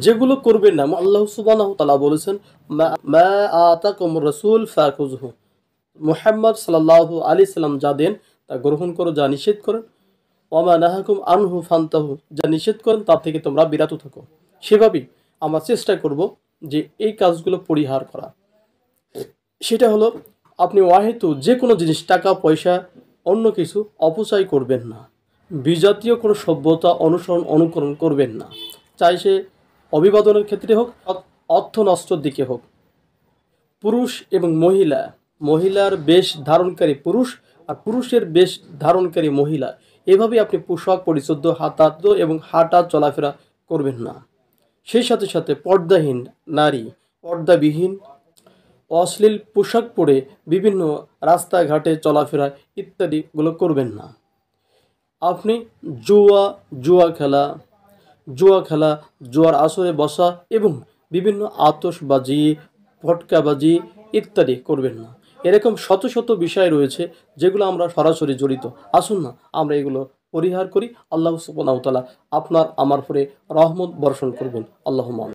যেগুলো করবেন না, আল্লাহ সুবহানাহু ওয়া তাআলা বলেছেন, মা আতাকুমুর রাসূল ফাখুযুহু, মুহাম্মদ সাল্লাল্লাহু আলাইহি সাল্লাম যা দেন তা গ্রহণ করো, যা নিষেধ করেন ওয়ামা নাহাকুম আনহু ফান্তাহু, যা নিষেধ করেন তার থেকে তোমরা বিরত থাকো। সেভাবেই আমরা চেষ্টা করব যে এই কাজগুলো পরিহার করা। সেটা হলো, আপনি ওয়াহেতু যে কোনো জিনিস, টাকা পয়সা অন্য কিছু অপচয় করবেন না। বিজাতীয় কোনো সভ্যতা অনুকরণ করবেন না, চাই সে অভিবাদনের ক্ষেত্রে হোক, অর্থ নষ্টর দিকে হোক। পুরুষ এবং মহিলা, মহিলার বেশ ধারণকারী পুরুষ আর পুরুষের বেশ ধারণকারী মহিলা, এভাবে আপনি পোশাক পরিচ্ছদ, হাতাহাত এবং হাঁটা চলাফেরা করবেন না। সেই সাথে সাথে পর্দাহীন নারী, পর্দাবিহীন অশ্লীল পোশাক পরে বিভিন্ন রাস্তাঘাটে চলাফেরা ইত্যাদিগুলো করবেন না। আপনি জুয়া খেলা, জুয়ার আসরে বসা এবং বিভিন্ন আতশবাজি, ফটকাবাজি ইত্যাদি করবেন না। এরকম শত শত বিষয় রয়েছে যেগুলো আমরা সরাসরি জড়িত। আসুন না আমরা এগুলো পরিহার করি। আল্লাহ সুবহানাহু ওয়া তাআলা আপনার আমার উপরে রহমত বর্ষণ করবেন। আল্লাহুম্মা আমিন।